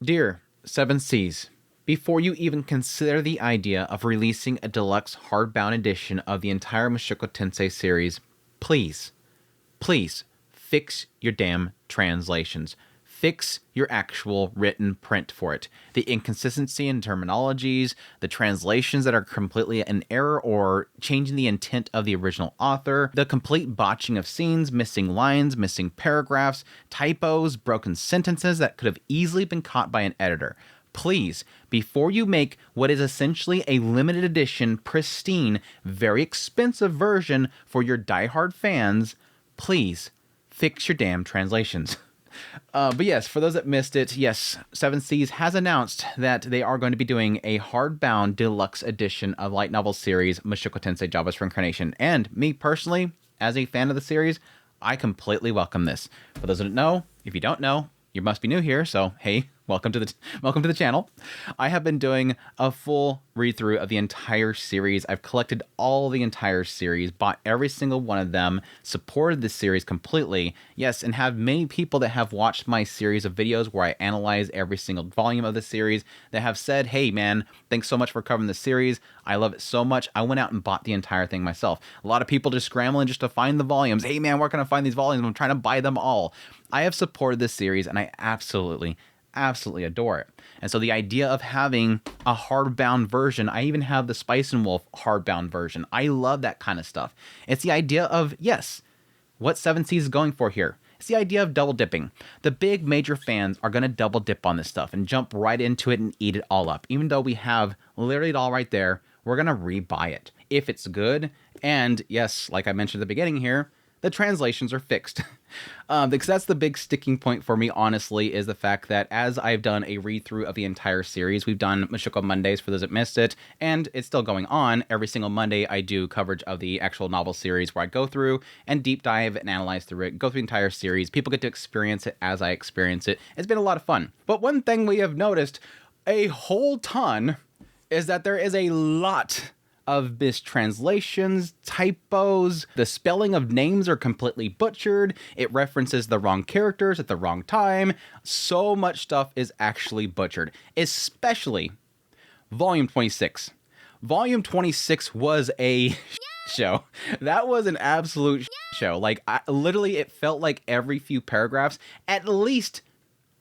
Dear Seven Seas, before you even consider the idea of releasing a deluxe hardbound edition of the entire Mushoku Tensei series, please, please fix your damn translations. Fix your actual written print for it. The inconsistency in terminologies, the translations that are completely in error or changing the intent of the original author, the complete botching of scenes, missing lines, missing paragraphs, typos, broken sentences that could have easily been caught by an editor. Please, before you make what is essentially a limited edition, pristine, very expensive version for your diehard fans, please fix your damn translations. But yes, for those that missed it, yes, Seven Seas has announced that they are going to be doing a hardbound deluxe edition of light novel series Mushoku Tensei Jobless Reincarnation. And me personally, as a fan of the series, I completely welcome this. For those that don't know, if you don't know, you must be new here, so hey, welcome to the channel. I have been doing a full read-through of the entire series. I've collected all the entire series, bought every single one of them, supported the series completely. Yes, and have many people that have watched my series of videos where I analyze every single volume of the series that have said, hey man, thanks so much for covering the series. I love it so much. I went out and bought the entire thing myself. A lot of people just scrambling just to find the volumes. Hey man, where can I find these volumes? I'm trying to buy them all. I have supported this series and I absolutely adore it. And so the idea of having a hardbound version, I even have the Spice and Wolf hardbound version. I love that kind of stuff. It's the idea of, yes, what Seven Seas is going for here. It's the idea of double dipping. The big major fans are going to double dip on this stuff and jump right into it and eat it all up. Even though we have literally it all right there, we're going to rebuy it if it's good. And yes, like I mentioned at the beginning here, the translations are fixed. Because that's the big sticking point for me, honestly, is the fact that as I've done a read-through of the entire series, we've done Mushoku Mondays for those that missed it, and it's still going on. Every single Monday, I do coverage of the actual novel series where I go through and deep dive and analyze through it, go through the entire series. People get to experience it as I experience it. It's been a lot of fun. But one thing we have noticed a whole ton is that there is a lot of mistranslations, typos, the spelling of names are completely butchered, it references the wrong characters at the wrong time, so much stuff is actually butchered, especially Volume 26. Volume 26 was a show. That was an absolute show. Like, literally, it felt like every few paragraphs, at least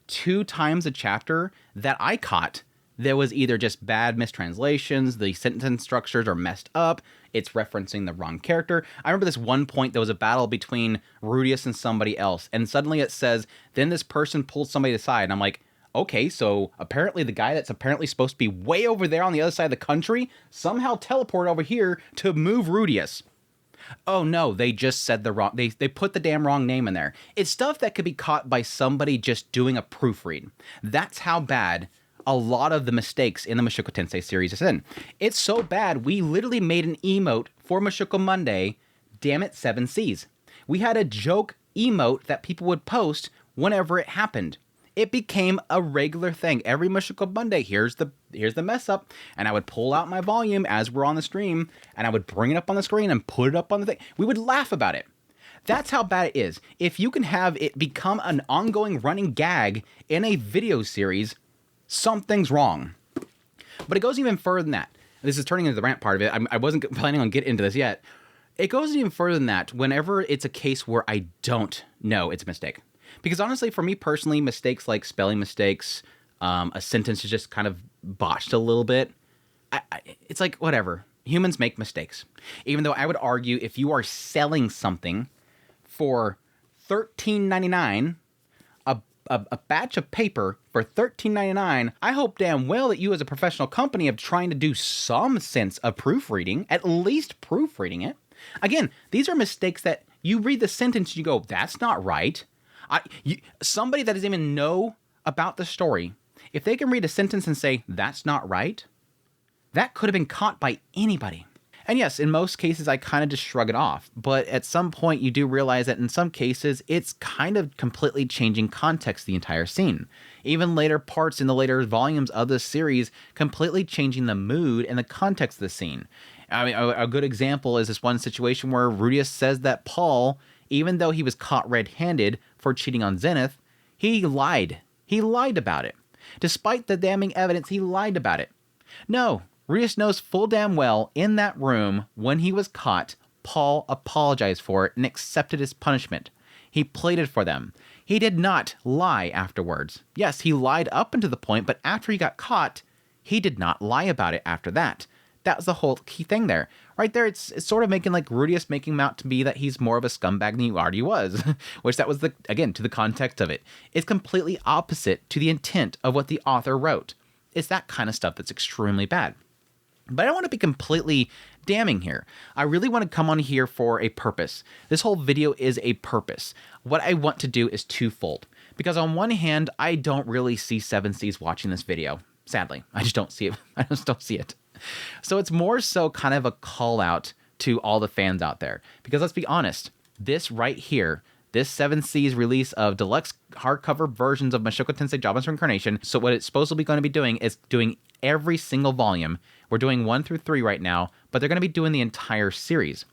2 times a chapter that I caught, there was either just bad mistranslations, the sentence structures are messed up, it's referencing the wrong character. I remember this one point, there was a battle between Rudius and somebody else, and suddenly it says, then this person pulled somebody aside, and I'm like, okay, so apparently the guy that's apparently supposed to be way over there on the other side of the country somehow teleported over here to move Rudius. Oh no, they just said the wrong, they put the damn wrong name in there. It's stuff that could be caught by somebody just doing a proofread. That's how bad a lot of the mistakes in the Mushoku Tensei series is in. It's so bad, we literally made an emote for Mushoku Monday, damn it, Seven Seas. We had a joke emote that people would post whenever it happened. It became a regular thing. Every Mushoku Monday, here's the mess up, and I would pull out my volume as we're on the stream, and I would bring it up on the screen and put it up on the thing. We would laugh about it. That's how bad it is. If you can have it become an ongoing running gag in a video series, something's wrong. But it goes even further than that. This is turning into the rant part of it. I wasn't planning on getting into this yet. It goes even further than that whenever it's a case where I don't know it's a mistake. Because honestly, for me personally, mistakes like spelling mistakes, a sentence is just kind of botched a little bit. It's like, whatever. Humans make mistakes. Even though I would argue if you are selling something for $13.99, a batch of paper for $13.99, I hope damn well that you as a professional company are trying to do some sense of proofreading, at least proofreading it. Again, these are mistakes that you read the sentence and you go, that's not right. Somebody that doesn't even know about the story, if they can read a sentence and say, that's not right, that could have been caught by anybody. And yes, in most cases, I kind of just shrug it off. But at some point, you do realize that in some cases, it's kind of completely changing context, the entire scene. Even later parts in the later volumes of this series, completely changing the mood and the context of the scene. I mean, a good example is this one situation where Rudius says that Paul, even though he was caught red-handed for cheating on Zenith, he lied. He lied about it. Despite the damning evidence, he lied about it. No, Rios knows full damn well in that room when he was caught, Paul apologized for it and accepted his punishment. He pleaded for them. He did not lie afterwards. Yes, he lied up until the point, but after he got caught, he did not lie about it after that. That was the whole key thing there. Right there, it's sort of making like Rudius making him out to be that he's more of a scumbag than he already was, which that was, again, to the context of it. It's completely opposite to the intent of what the author wrote. It's that kind of stuff that's extremely bad. But I don't want to be completely damning here. I really want to come on here for a purpose. This whole video is a purpose. What I want to do is twofold. Because on one hand, I don't really see 7 Seas watching this video. Sadly, I just don't see it. I just don't see it. So it's more so kind of a call out to all the fans out there. Because let's be honest, this right here, this 7 Seas release of deluxe hardcover versions of Mushoku Tensei Jobless Reincarnation. So what it's supposedly going to be doing is doing every single volume. We're doing 1 through 3 right now, but they're going to be doing the entire series.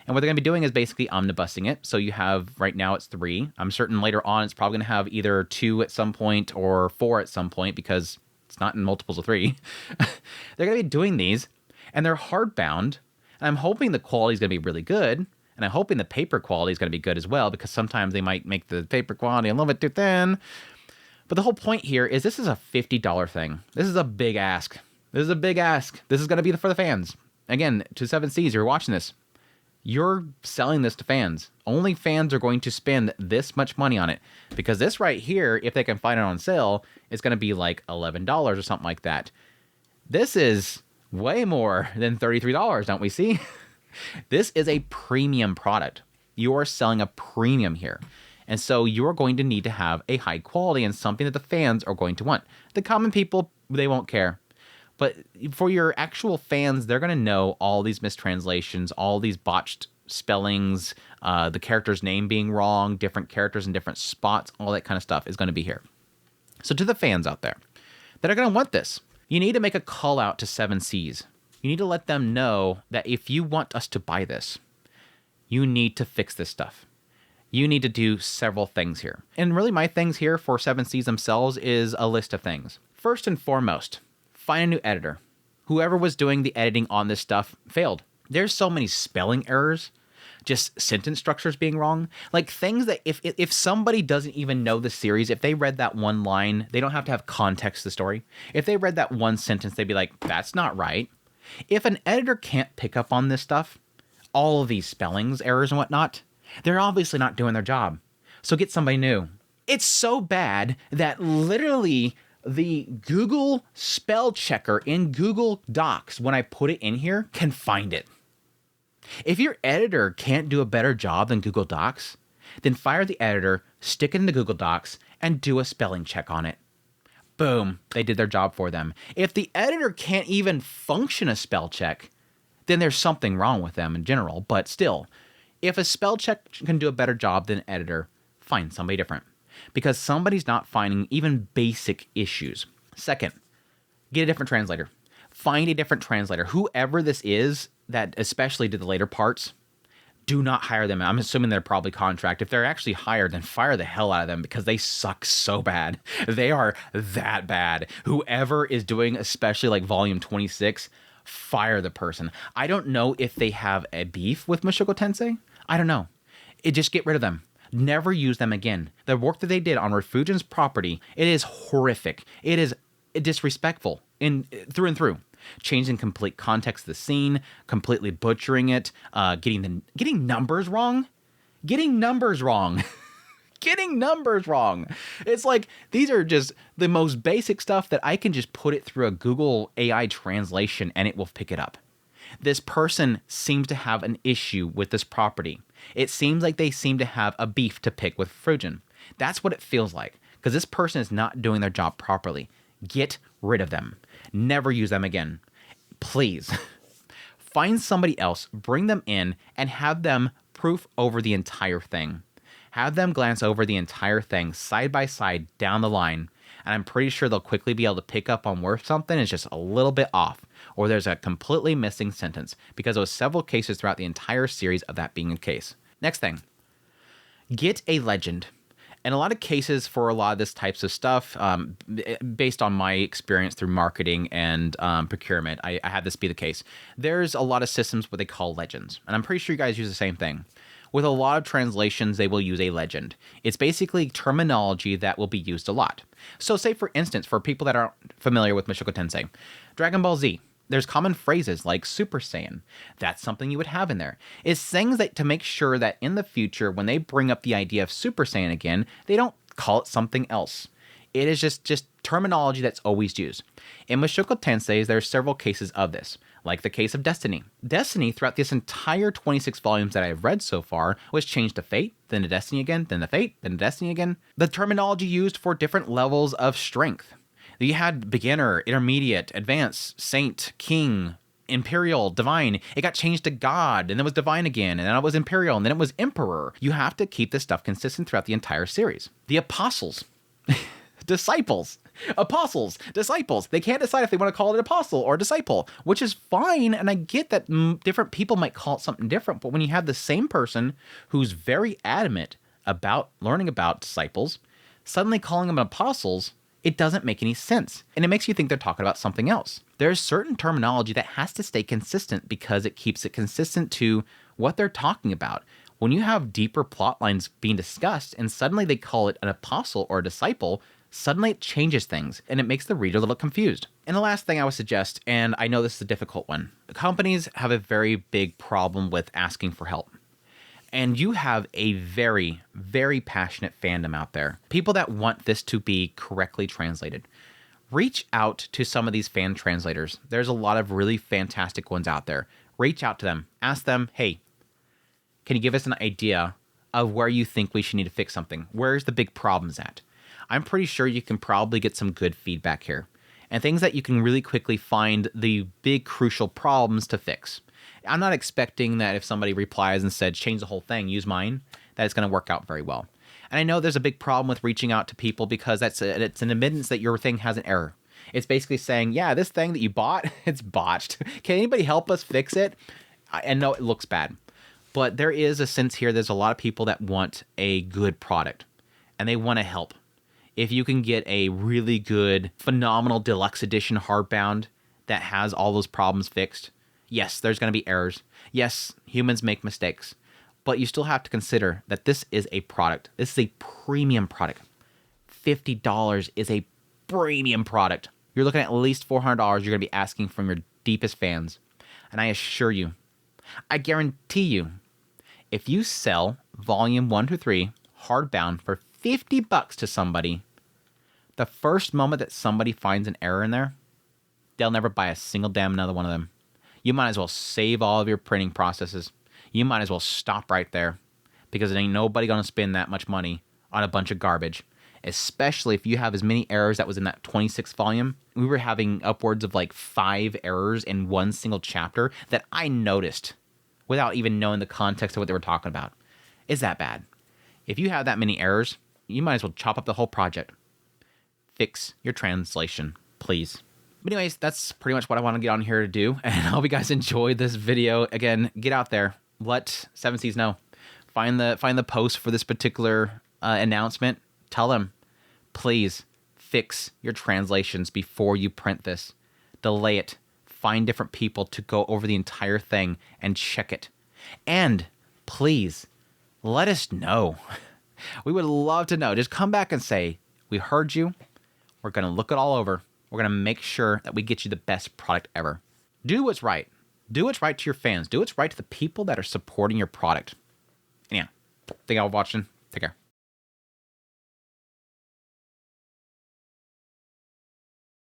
And what they're going to be doing is basically omnibusing it. So you have, right now it's 3. I'm certain later on it's probably going to have either 2 at some point or 4 at some point because it's not in multiples of 3. They're going to be doing these, and they're hardbound. And I'm hoping the quality is going to be really good. And I'm hoping the paper quality is going to be good as well, because sometimes they might make the paper quality a little bit too thin. But the whole point here is this is a $50 thing. This is a big ask. This is a big ask. This is going to be for the fans. Again, to 7 Seas, you're watching this. You're selling this to fans. Only fans are going to spend this much money on it. Because this right here, if they can find it on sale, is going to be like $11 or something like that. This is way more than $33, don't we see? This is a premium product. You are selling a premium here. And so you're going to need to have a high quality and something that the fans are going to want. The common people, they won't care. But for your actual fans, they're going to know all these mistranslations, all these botched spellings, the character's name being wrong, different characters in different spots, all that kind of stuff is going to be here. So to the fans out there that are going to want this, you need to make a call out to 7 Seas. You need to let them know that if you want us to buy this, you need to fix this stuff. You need to do several things here. And really my things here for 7 Seas themselves is a list of things. First and foremost, find a new editor. Whoever was doing the editing on this stuff failed. There's so many spelling errors, just sentence structures being wrong. Like things that if somebody doesn't even know the series, if they read that one line, they don't have to have context to the story. If they read that one sentence, they'd be like, that's not right. If an editor can't pick up on this stuff, all of these spellings, errors and whatnot, they're obviously not doing their job. So get somebody new. It's so bad that literally the Google spell checker in Google Docs, when I put it in here, can find it. If your editor can't do a better job than Google Docs, then fire the editor, stick it into Google Docs, and do a spelling check on it. Boom, they did their job for them. If the editor can't even function a spell check, then there's something wrong with them in general. But still, if a spell check can do a better job than an editor, find somebody different. Because somebody's not finding even basic issues. Second, get a different translator. Find a different translator. Whoever this is that especially did the later parts, do not hire them. I'm assuming they're probably contract. If they're actually hired, then fire the hell out of them because they suck so bad. They are that bad. Whoever is doing, especially like volume 26, fire the person. I don't know if they have a beef with Mushoku Tensei. I don't know. Just get rid of them. Never use them again. The work that they did on Refugion's property, it is horrific. It is disrespectful through and through. Changing complete context of the scene, completely butchering it, getting numbers wrong. Getting numbers wrong. Getting numbers wrong. It's like, these are just the most basic stuff that I can just put it through a Google AI translation and it will pick it up. This person seems to have an issue with this property. It seems like they seem to have a beef to pick with Frugen. That's what it feels like, because this person is not doing their job properly. Get rid of them. Never use them again. Please. Find somebody else, bring them in, and have them proof over the entire thing. Have them glance over the entire thing side by side down the line, and I'm pretty sure they'll quickly be able to pick up on where something is just a little bit off, or there's a completely missing sentence, because there was several cases throughout the entire series of that being the case. Next thing, get a legend. In a lot of cases for a lot of this types of stuff, based on my experience through marketing and procurement, I had this be the case. There's a lot of systems what they call legends, and I'm pretty sure you guys use the same thing. With a lot of translations, they will use a legend. It's basically terminology that will be used a lot. So say, for instance, for people that aren't familiar with Mushoku Tensei, Dragon Ball Z, there's common phrases like Super Saiyan. That's something you would have in there. It's things that to make sure that in the future, when they bring up the idea of Super Saiyan again, they don't call it something else. It is just terminology that's always used. In Mushoku Tensei, there are several cases of this, like the case of Destiny. Destiny, throughout this entire 26 volumes that I've read so far, was changed to Fate, then to Destiny again, then to Fate, then to Destiny again. The terminology used for different levels of strength. You had beginner, intermediate, advanced, saint, king, imperial, divine. It got changed to God, and then it was divine again, and then it was imperial, and then it was emperor. You have to keep this stuff consistent throughout the entire series. The apostles, disciples, apostles, disciples. They can't decide if they want to call it apostle or disciple, which is fine, and I get that different people might call it something different, but when you have the same person who's very adamant about learning about disciples, suddenly calling them apostles, it doesn't make any sense, and it makes you think they're talking about something else. There's certain terminology that has to stay consistent because it keeps it consistent to what they're talking about. When you have deeper plot lines being discussed and suddenly they call it an apostle or a disciple, suddenly it changes things, and it makes the reader a little confused. And the last thing I would suggest, and I know this is a difficult one, companies have a very big problem with asking for help. And you have a very, very passionate fandom out there. People that want this to be correctly translated. Reach out to some of these fan translators. There's a lot of really fantastic ones out there. Reach out to them. Ask them, hey, can you give us an idea of where you think we should need to fix something? Where's the big problems at? I'm pretty sure you can probably get some good feedback here. And things that you can really quickly find the big crucial problems to fix. I'm not expecting that if somebody replies and said, change the whole thing, use mine, that it's going to work out very well. And I know there's a big problem with reaching out to people because it's an admittance that your thing has an error. It's basically saying, yeah, this thing that you bought, it's botched. Can anybody help us fix it? I know it looks bad. But there is a sense here, there's a lot of people that want a good product. And they want to help. If you can get a really good, phenomenal deluxe edition hardbound that has all those problems fixed, yes, there's going to be errors. Yes, humans make mistakes. But you still have to consider that this is a product. This is a premium product. $50 is a premium product. You're looking at least $400 you're going to be asking from your deepest fans. And I assure you, I guarantee you, if you sell volume 1 to 3 hardbound for $50 to somebody, the first moment that somebody finds an error in there, they'll never buy a single damn another one of them. You might as well save all of your printing processes. You might as well stop right there because there ain't nobody going to spend that much money on a bunch of garbage, especially if you have as many errors that was in that 26 volume. We were having upwards of like 5 errors in one single chapter that I noticed without even knowing the context of what they were talking about. Is that bad? If you have that many errors, you might as well chop up the whole project. Fix your translation, please. But anyways, that's pretty much what I want to get on here to do. And I hope you guys enjoyed this video. Again, get out there. Let 7 Seas know. Find the post for this particular announcement. Tell them, please fix your translations before you print this. Delay it. Find different people to go over the entire thing and check it. And please, let us know. We would love to know. Just come back and say, we heard you. We're going to look it all over. We're going to make sure that we get you the best product ever. Do what's right. Do what's right to your fans. Do what's right to the people that are supporting your product. And yeah, thank y'all for watching.